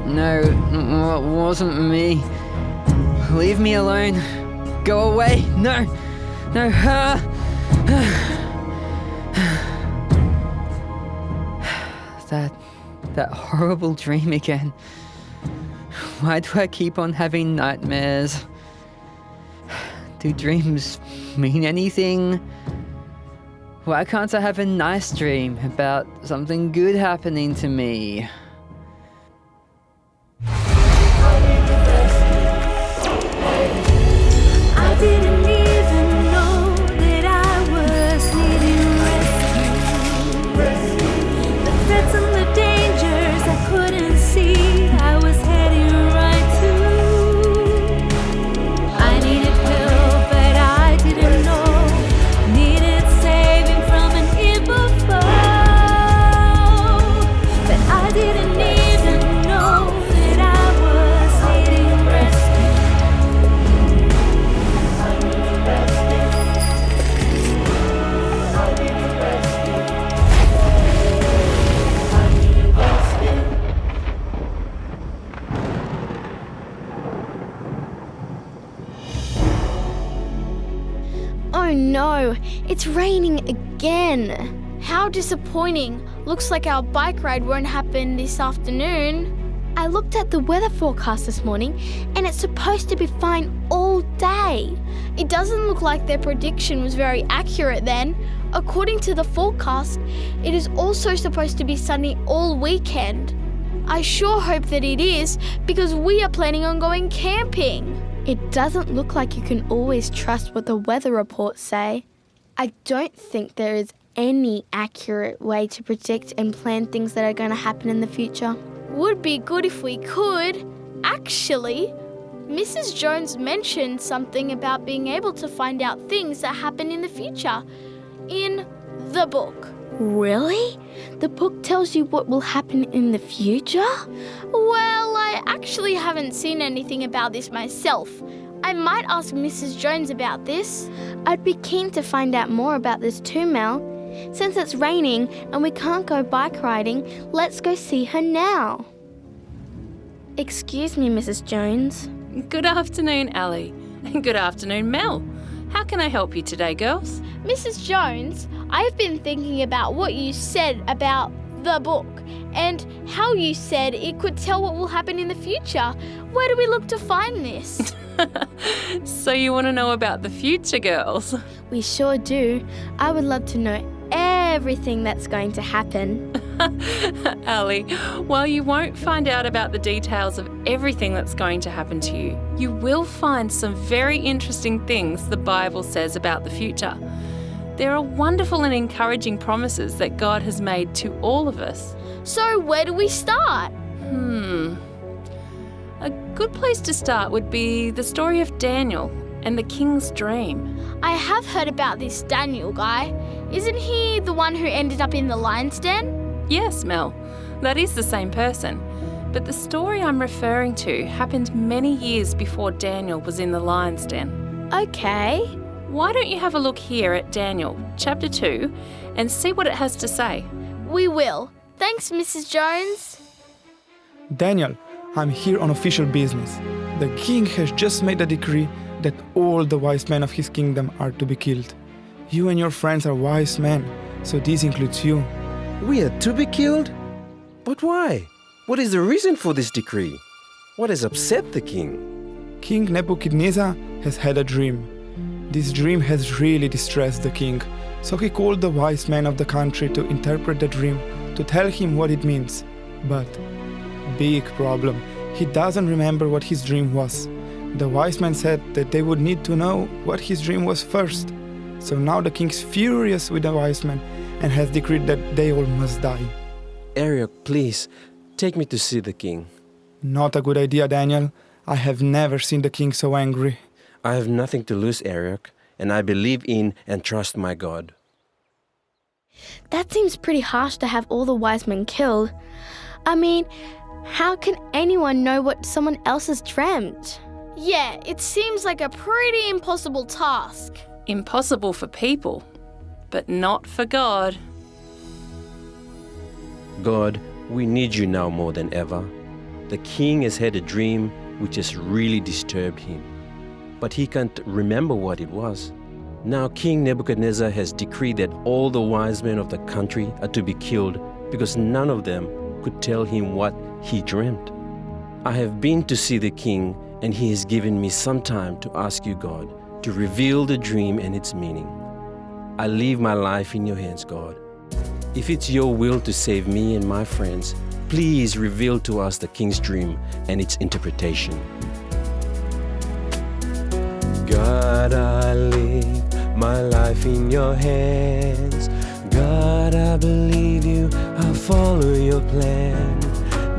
No, it wasn't me. Leave me alone. Go away. No. That horrible dream again. Why do I keep on having nightmares? Do dreams mean anything? Why can't I have a nice dream about something good happening to me? I didn't even know that I was needing rescue. The threats and the dangers I couldn't see, I was heading right to. I needed help, but I didn't know. Needed saving from an evil foe. But I didn't even know that I was needing rescue. Oh no, it's raining again. How disappointing. Looks like our bike ride won't happen this afternoon. I looked at the weather forecast this morning and it's supposed to be fine all day. It doesn't look like their prediction was very accurate then. According to the forecast, it is also supposed to be sunny all weekend. I sure hope that it is, because we are planning on going camping. It doesn't look like you can always trust what the weather reports say. I don't think there is any accurate way to predict and plan things that are going to happen in the future. Would be good if we could. Actually, Mrs. Jones mentioned something about being able to find out things that happen in the future in the book. Really? The book tells you what will happen in the future? Well, I actually haven't seen anything about this myself. I might ask Mrs. Jones about this. I'd be keen to find out more about this too, Mel. Since it's raining and we can't go bike riding, let's go see her now. Excuse me, Mrs. Jones. Good afternoon, Allie. And good afternoon, Mel. How can I help you today, girls? Mrs. Jones, I've been thinking about what you said about the book and how you said it could tell what will happen in the future. Where do we look to find this? So you want to know about the future, girls? We sure do. I would love to know everything that's going to happen. Allie, while you won't find out about the details of everything that's going to happen to you, you will find some very interesting things the Bible says about the future. There are wonderful and encouraging promises that God has made to all of us. So where do we start? A good place to start would be the story of Daniel and the king's dream. I have heard about this Daniel guy. Isn't he the one who ended up in the lion's den? Yes, Mel, that is the same person. But the story I'm referring to happened many years before Daniel was in the lion's den. Okay. Why don't you have a look here at Daniel, chapter 2, and see what it has to say? We will. Thanks, Mrs. Jones. Daniel, I'm here on official business. The king has just made a decree that all the wise men of his kingdom are to be killed. You and your friends are wise men, so this includes you. We are to be killed? But why? What is the reason for this decree? What has upset the king? King Nebuchadnezzar has had a dream. This dream has really distressed the king, so he called the wise men of the country to interpret the dream, to tell him what it means. But, big problem, he doesn't remember what his dream was. The wise men said that they would need to know what his dream was first. So now the king's furious with the wise men and has decreed that they all must die. Ariok, please, take me to see the king. Not a good idea, Daniel. I have never seen the king so angry. I have nothing to lose, Ariok, and I believe in and trust my God. That seems pretty harsh to have all the wise men killed. I mean, how can anyone know what someone else has dreamt? Yeah, it seems like a pretty impossible task. Impossible for people, but not for God. God, we need you now more than ever. The king has had a dream which has really disturbed him, but he can't remember what it was. Now King Nebuchadnezzar has decreed that all the wise men of the country are to be killed because none of them could tell him what he dreamt. I have been to see the king, and he has given me some time to ask you, God, to reveal the dream and its meaning. I leave my life in your hands, God. If it's your will to save me and my friends, please reveal to us the king's dream and its interpretation. God, I leave my life in your hands. God, I believe you, I'll follow your plan.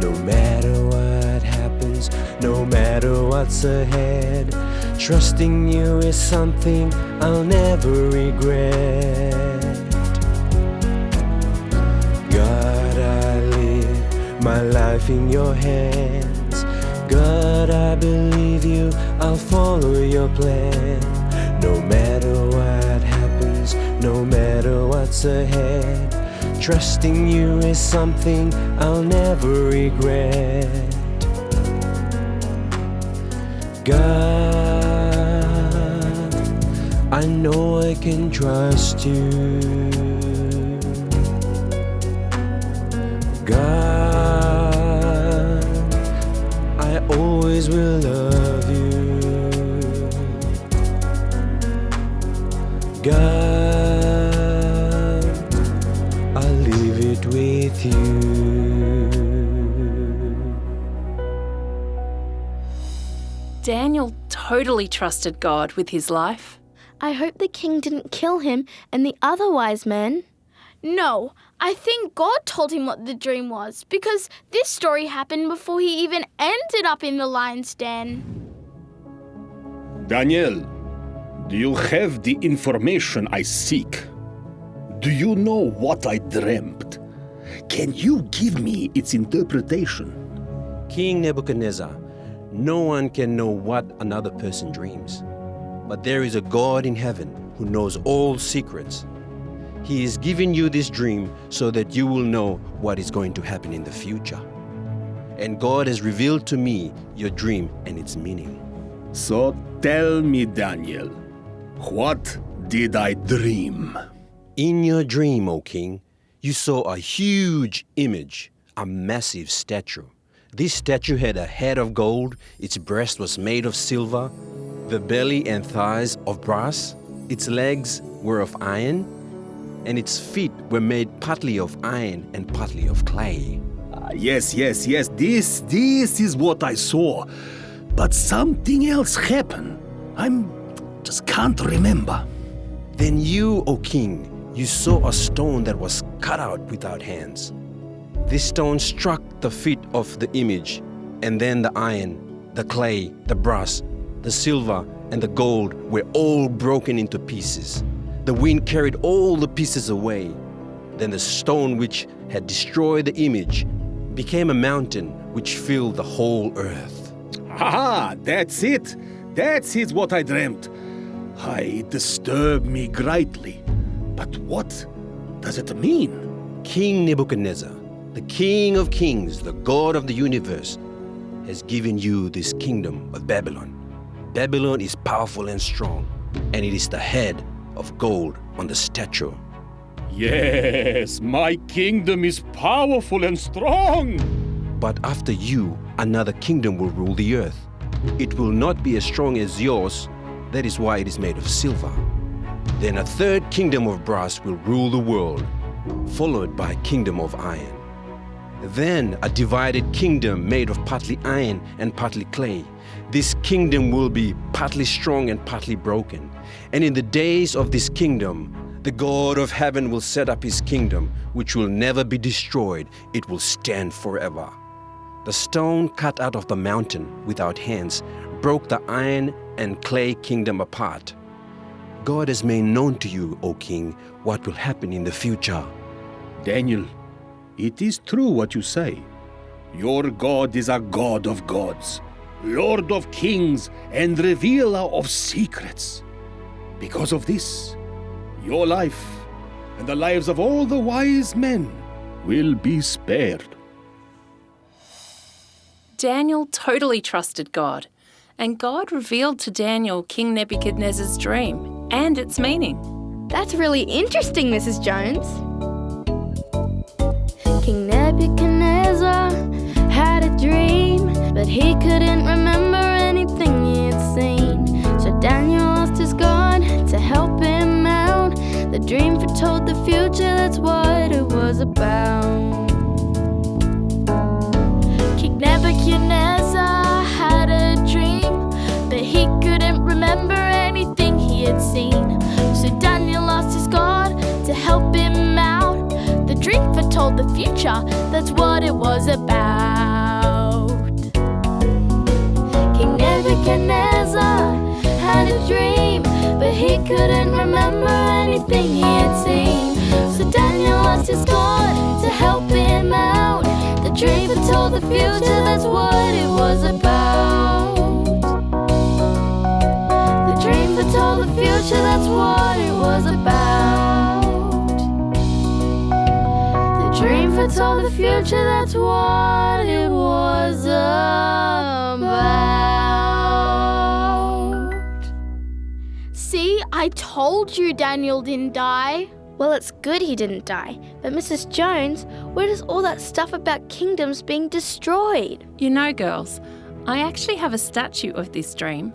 No matter what happens, no matter what's ahead, trusting you is something I'll never regret. God, I live my life in your hands. God, I believe you, I'll follow your plan. No matter what happens, no matter what's ahead, trusting you is something I'll never regret. God, I know I can trust you. God, I always will love you. God, I'll leave it with you. Daniel totally trusted God with his life. I hope the king didn't kill him and the other wise men. No, I think God told him what the dream was, because this story happened before he even ended up in the lion's den. Daniel, do you have the information I seek? Do you know what I dreamt? Can you give me its interpretation? King Nebuchadnezzar, no one can know what another person dreams. But there is a God in heaven who knows all secrets. He is giving you this dream so that you will know what is going to happen in the future. And God has revealed to me your dream and its meaning. So tell me, Daniel, what did I dream? In your dream, O king, you saw a huge image, a massive statue. This statue had a head of gold, its breast was made of silver, the belly and thighs of brass, its legs were of iron, and its feet were made partly of iron and partly of clay. Yes, this is what I saw. But something else happened. Just can't remember. Then you, O king, you saw a stone that was cut out without hands. This stone struck the feet of the image, and then the iron, the clay, the brass, the silver, and the gold were all broken into pieces. The wind carried all the pieces away. Then the stone which had destroyed the image became a mountain which filled the whole earth. Ah, that's it. That is what I dreamt. It disturbed me greatly. But what does it mean? King Nebuchadnezzar, the King of Kings, the God of the universe, has given you this kingdom of Babylon. Babylon is powerful and strong, and it is the head of gold on the statue. Yes, my kingdom is powerful and strong. But after you, another kingdom will rule the earth. It will not be as strong as yours. That is why it is made of silver. Then a third kingdom of brass will rule the world, followed by a kingdom of iron. Then a divided kingdom made of partly iron and partly clay. This kingdom will be partly strong and partly broken. And in the days of this kingdom, the God of heaven will set up his kingdom, which will never be destroyed. It will stand forever. The stone cut out of the mountain without hands broke the iron and clay kingdom apart. God has made known to you, O king, what will happen in the future. Daniel, it is true what you say. Your God is a God of gods, Lord of kings, and revealer of secrets. Because of this, your life and the lives of all the wise men will be spared. Daniel totally trusted God, and God revealed to Daniel King Nebuchadnezzar's dream and its meaning. That's really interesting, Mrs. Jones. King Nebuchadnezzar had a dream, but he couldn't remember anything he had seen. So Daniel asked his God to help him out. The dream foretold the future, that's what it was about. King Nebuchadnezzar had a dream, but he couldn't remember anything he had seen. So Daniel asked his God to help him out. The dream foretold the future, that's what it was about. King Nebuchadnezzar had a dream, but he couldn't remember anything he had seen. So Daniel asked his God to help him out. The dream foretold the future, that's what it was about. The dream foretold the future, that's what it was about. The dream foretold the future, that's what it was about. See, I told you Daniel didn't die. Well, it's good he didn't die. But Mrs. Jones, where does all that stuff about kingdoms being destroyed? You know, girls, I actually have a statue of this dream.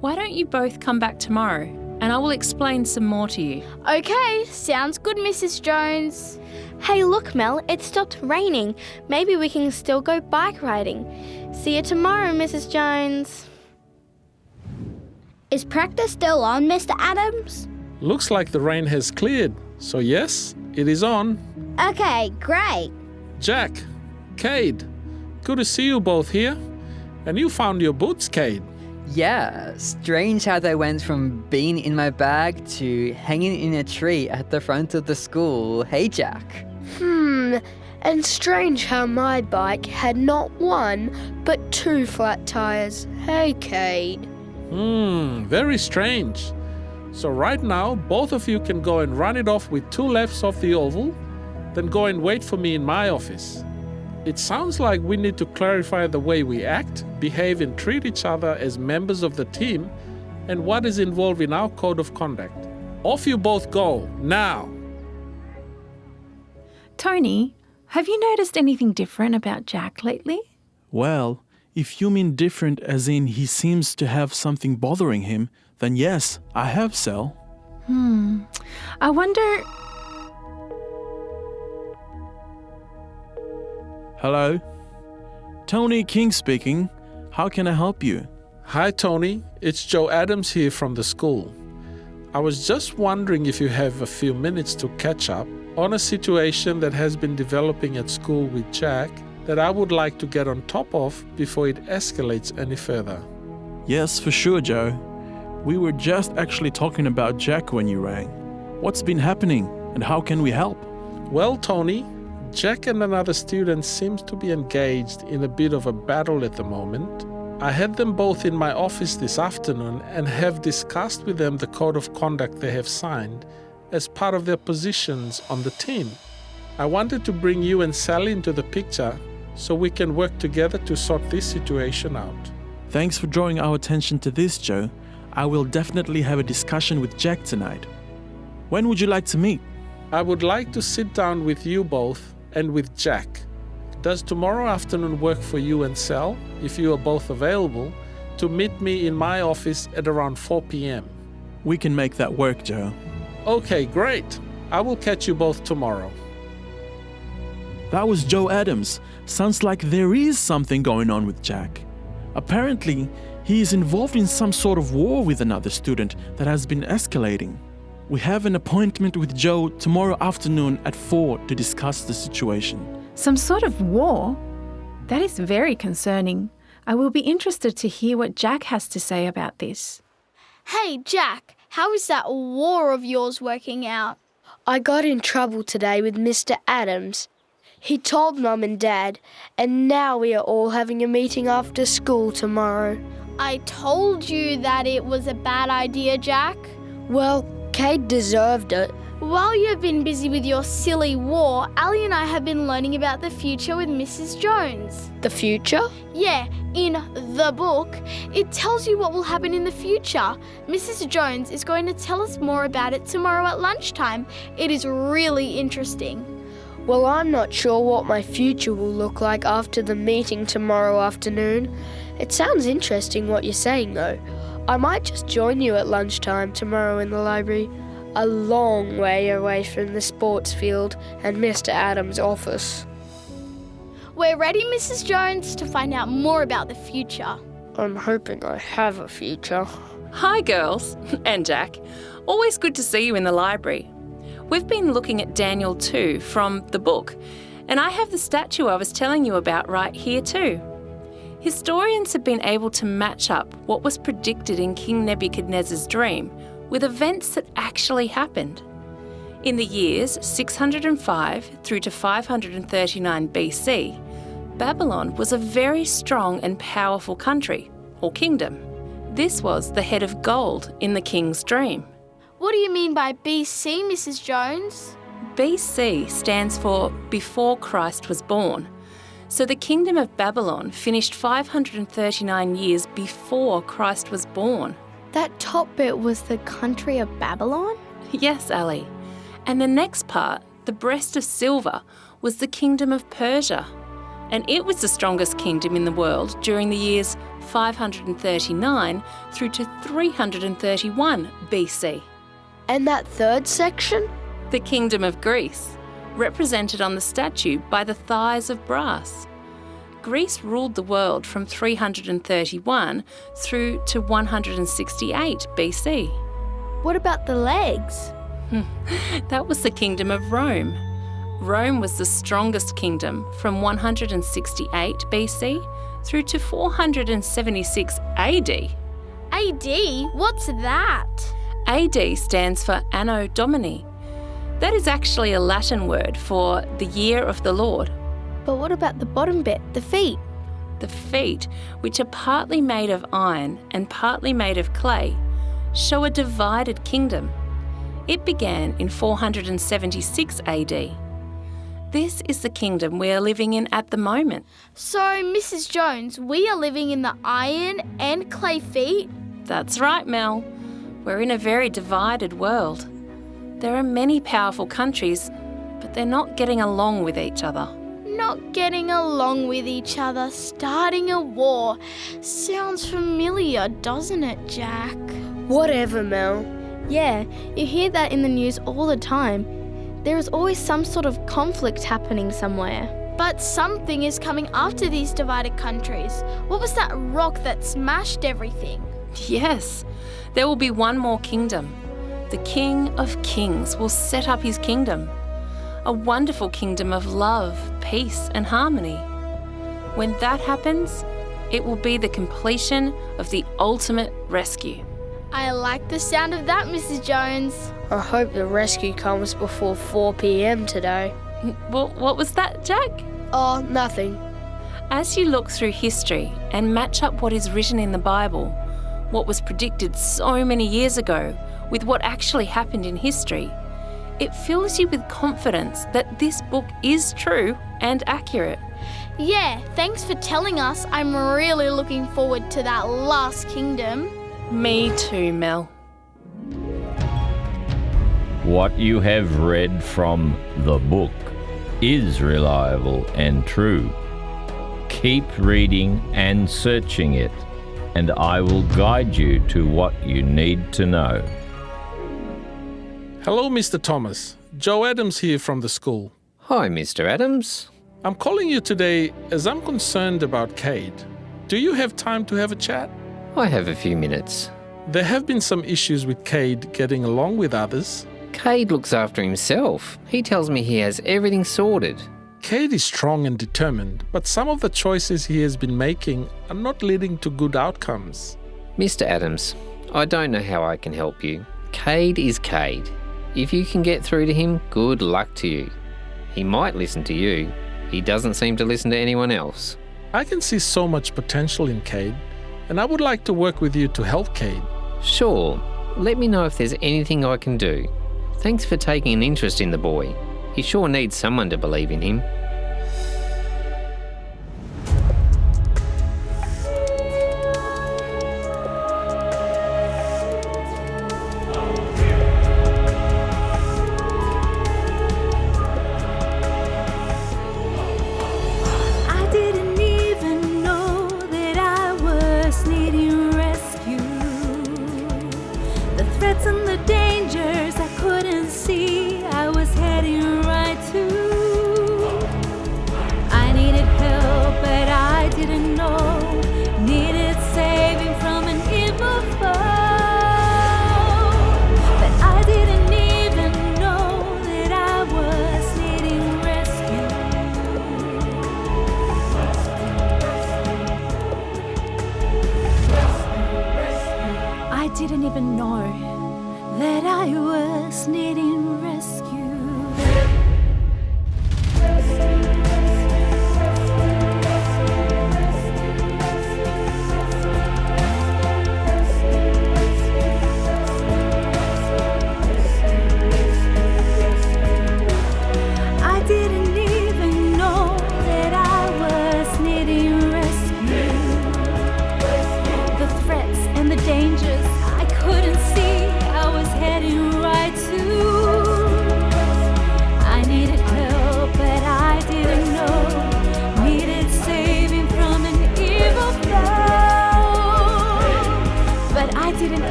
Why don't you both come back tomorrow and I will explain some more to you. Okay, sounds good, Mrs. Jones. Hey, look, Mel, it stopped raining. Maybe we can still go bike riding. See you tomorrow, Mrs. Jones. Is practice still on, Mr. Adams? Looks like the rain has cleared, so yes, it is on. Okay, great. Jack, Kade, good to see you both here. And you found your boots, Kade. Yeah, strange how they went from being in my bag to hanging in a tree at the front of the school. Hey, Jack. And strange how my bike had not one, but 2 flat tires. Hey, Kade. Very strange. So right now, both of you can go and run it off with 2 lefts off the oval, then go and wait for me in my office. It sounds like we need to clarify the way we act, behave and treat each other as members of the team, and what is involved in our code of conduct. Off you both go, now! Tony, have you noticed anything different about Jack lately? Well, if you mean different as in he seems to have something bothering him, then yes, I have, Sel. I wonder... Hello? Tony King speaking. How can I help you? Hi, Tony. It's Joe Adams here from the school. I was just wondering if you have a few minutes to catch up on a situation that has been developing at school with Jack that I would like to get on top of before it escalates any further. Yes, for sure, Joe. We were just actually talking about Jack when you rang. What's been happening and how can we help? Well, Tony, Jack and another student seems to be engaged in a bit of a battle at the moment. I had them both in my office this afternoon and have discussed with them the code of conduct they have signed as part of their positions on the team. I wanted to bring you and Sally into the picture so we can work together to sort this situation out. Thanks for drawing our attention to this, Joe. I will definitely have a discussion with Jack tonight. When would you like to meet? I would like to sit down with you both and with Jack. Does tomorrow afternoon work for you and Sal, if you are both available, to meet me in my office at around 4 p.m? We can make that work, Joe. Okay, great. I will catch you both tomorrow. That was Joe Adams. Sounds like there is something going on with Jack. Apparently, he is involved in some sort of war with another student that has been escalating. We have an appointment with Joe tomorrow afternoon at 4 to discuss the situation. Some sort of war? That is very concerning. I will be interested to hear what Jack has to say about this. Hey, Jack, how is that war of yours working out? I got in trouble today with Mr. Adams. He told Mum and Dad, and now we are all having a meeting after school tomorrow. I told you that it was a bad idea, Jack. Well, Kade deserved it, While you have been busy with your silly war, Allie and I have been learning about the future with Mrs. Jones. The future? Yeah, in the book, it tells you what will happen in the future. Mrs. Jones is going to tell us more about it tomorrow at lunchtime. It is really interesting. Well, I'm not sure what my future will look like after the meeting tomorrow afternoon. It sounds interesting what you're saying, though. I might just join you at lunchtime tomorrow in the library, a long way away from the sports field and Mr. Adams' office. We're ready, Mrs. Jones, to find out more about the future. I'm hoping I have a future. Hi, girls, and Jack. Always good to see you in the library. We've been looking at Daniel 2 from the book, and I have the statue I was telling you about right here too. Historians have been able to match up what was predicted in King Nebuchadnezzar's dream with events that actually happened. In the years 605 through to 539 BC, Babylon was a very strong and powerful country, or kingdom. This was the head of gold in the king's dream. What do you mean by BC, Mrs. Jones? BC stands for before Christ was born. So the kingdom of Babylon finished 539 years before Christ was born. That top bit was the country of Babylon? Yes, Allie. And the next part, the breast of silver, was the kingdom of Persia. And it was the strongest kingdom in the world during the years 539 through to 331 BC. And that third section? The kingdom of Greece, represented on the statue by the thighs of brass. Greece ruled the world from 331 through to 168 BC. What about the legs? That was the kingdom of Rome. Rome was the strongest kingdom from 168 BC through to 476 AD. AD? What's that? AD stands for Anno Domini. That is actually a Latin word for the year of the Lord. But what about the bottom bit, the feet? The feet, which are partly made of iron and partly made of clay, show a divided kingdom. It began in 476 AD. This is the kingdom we are living in at the moment. So, Mrs. Jones, we are living in the iron and clay feet? That's right, Mel. We're in a very divided world. There are many powerful countries, but they're not getting along with each other. Not getting along with each other, starting a war. Sounds familiar, doesn't it, Jack? Whatever, Mel. Yeah, you hear that in the news all the time. There is always some sort of conflict happening somewhere. But something is coming after these divided countries. What was that rock that smashed everything? Yes, there will be one more kingdom. The King of Kings will set up his kingdom. A wonderful kingdom of love, peace and harmony. When that happens, it will be the completion of the ultimate rescue. I like the sound of that, Mrs. Jones. I hope the rescue comes before 4 p.m. today. Well, what was that, Jack? Oh, nothing. As you look through history and match up what is written in the Bible, what was predicted so many years ago, with what actually happened in history, it fills you with confidence that this book is true and accurate. Yeah, thanks for telling us. I'm really looking forward to that last kingdom. Me too, Mel. What you have read from the book is reliable and true. Keep reading and searching it, and I will guide you to what you need to know. Hello, Mr. Thomas. Joe Adams here from the school. Hi, Mr. Adams. I'm calling you today as I'm concerned about Kade. Do you have time to have a chat? I have a few minutes. There have been some issues with Kade getting along with others. Kade looks after himself. He tells me he has everything sorted. Kade is strong and determined, but some of the choices he has been making are not leading to good outcomes. Mr. Adams, I don't know how I can help you. Kade is Kade. If you can get through to him, good luck to you. He might listen to you. He doesn't seem to listen to anyone else. I can see so much potential in Kade, and I would like to work with you to help Kade. Sure. Let me know if there's anything I can do. Thanks for taking an interest in the boy. He sure needs someone to believe in him.